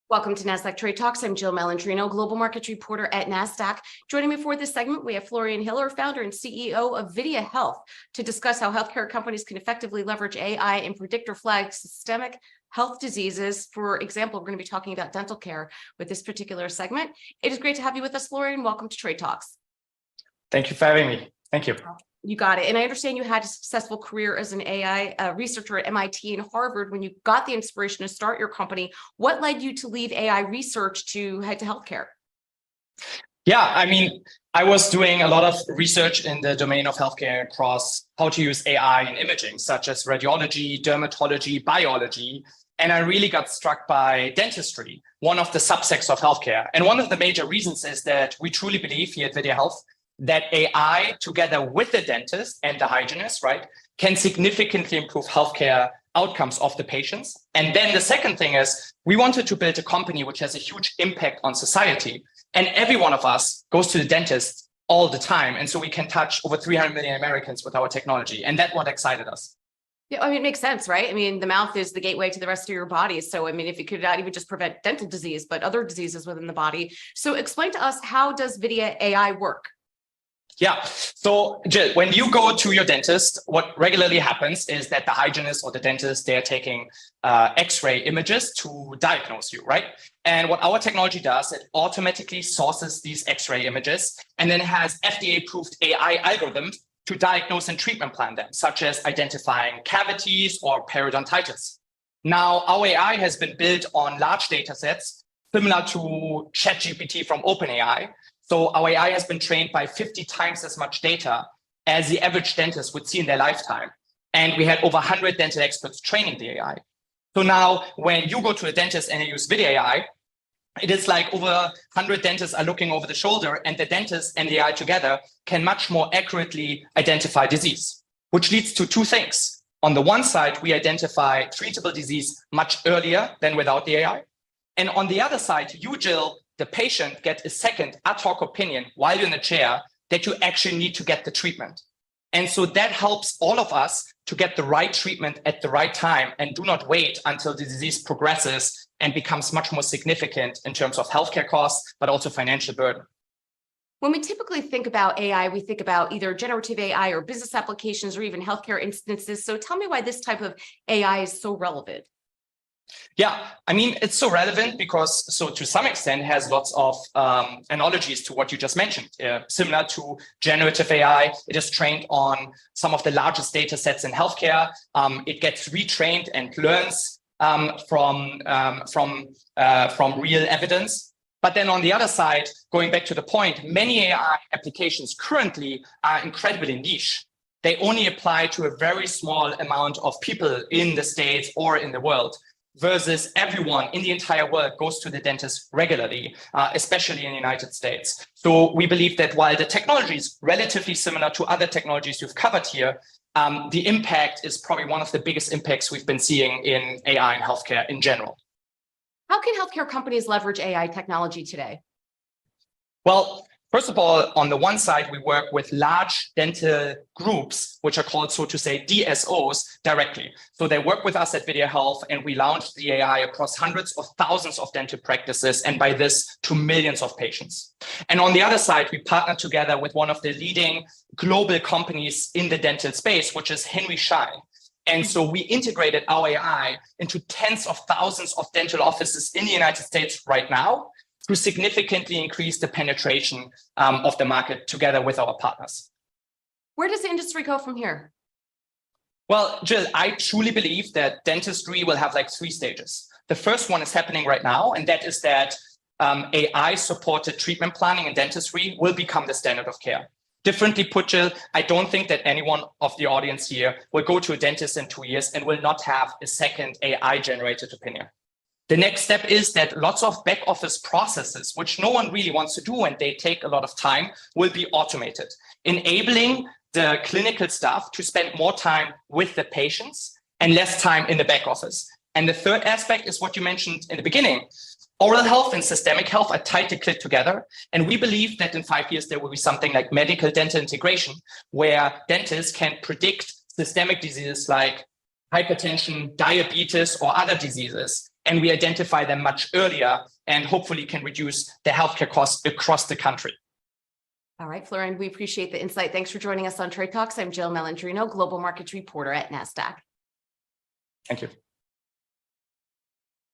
Welcome to Nasdaq TradeTalks. I'm Jill Malandrino, Global Markets Reporter at Nasdaq. Joining me for this segment, we have Florian Hillen, founder and CEO of VideaHealth, to discuss how healthcare companies can effectively leverage AI and predict or flag systemic health diseases. For example, we're going to be talking about dental care with this particular segment. It is great to have you with us, Florian. Welcome to Trade Talks. Thank you for having me. Thank you. You got it. And I understand you had a successful career as an AI researcher at MIT and Harvard when you got the inspiration to start your company. What led you to leave AI research to head to healthcare? Yeah, I was doing a lot of research in the domain of healthcare across how to use AI in imaging, such as radiology, dermatology, biology. And I really got struck by dentistry, one of the subsects of healthcare. And one of the major reasons is that we truly believe here at VideaHealth that AI, together with the dentist and the hygienist, right, can significantly improve healthcare outcomes of the patients. And then the second thing is we wanted to build a company which has a huge impact on society. And every one of us goes to the dentist all the time. And so we can touch over 300 million Americans with our technology. And that's what excited us. Yeah, it makes sense, right? The mouth is the gateway to the rest of your body. So, if it could not even just prevent dental disease, but other diseases within the body. So explain to us, how does Videa AI work? Yeah. So Jill, when you go to your dentist, what regularly happens is that the hygienist or the dentist, they're taking X-ray images to diagnose you, right? And what our technology does, it automatically sources these X-ray images and then has FDA-approved AI algorithms to diagnose and treatment plan them, such as identifying cavities or periodontitis. Now, our AI has been built on large data sets similar to ChatGPT from OpenAI. So our AI has been trained by 50 times as much data as the average dentist would see in their lifetime. And we had over 100 dental experts training the AI. So now when you go to a dentist and you use VideaAI, it is like over 100 dentists are looking over the shoulder, and the dentist and the AI together can much more accurately identify disease, which leads to two things. On the one side, we identify treatable disease much earlier than without the AI. And on the other side, you, Jill, the patient, get a second ad hoc opinion while you're in the chair that you actually need to get the treatment. And so that helps all of us to get the right treatment at the right time and do not wait until the disease progresses and becomes much more significant in terms of healthcare costs, but also financial burden. When we typically think about AI, we think about either generative AI or business applications or even healthcare instances. So tell me why this type of AI is so relevant. Yeah, it's so relevant because, to some extent, it has lots of analogies to what you just mentioned. Similar to generative AI, it is trained on some of the largest data sets in healthcare. It gets retrained and learns from real evidence. But then on the other side, going back to the point, many AI applications currently are incredibly niche. They only apply to a very small amount of people in the States or in the world, versus everyone in the entire world goes to the dentist regularly, especially in the United States. So we believe that while the technology is relatively similar to other technologies you've covered here, the impact is probably one of the biggest impacts we've been seeing in AI and healthcare in general. How can healthcare companies leverage AI technology today? Well, first of all, on the one side, we work with large dental groups, which are called, so to say, DSOs directly. So they work with us at VideaHealth, and we launched the AI across hundreds of thousands of dental practices, and by this, to millions of patients. And on the other side, we partner together with one of the leading global companies in the dental space, which is Henry Schein. And so we integrated our AI into tens of thousands of dental offices in the United States right now, to significantly increase the penetration of the market together with our partners. Where does the industry go from here? Well, Jill, I truly believe that dentistry will have like three stages. The first one is happening right now, and that is that AI-supported treatment planning in dentistry will become the standard of care. Differently put, Jill, I don't think that anyone of the audience here will go to a dentist in 2 years and will not have a second AI-generated opinion. The next step is that lots of back office processes, which no one really wants to do and they take a lot of time, will be automated, enabling the clinical staff to spend more time with the patients and less time in the back office. And the third aspect is what you mentioned in the beginning. Oral health and systemic health are tightly clipped together. And we believe that in 5 years, there will be something like medical dental integration, where dentists can predict systemic diseases like hypertension, diabetes, or other diseases, and we identify them much earlier and hopefully can reduce the healthcare costs across the country. All right, Florian, we appreciate the insight. Thanks for joining us on Trade Talks. I'm Jill Malandrino, Global Markets Reporter at Nasdaq. Thank you.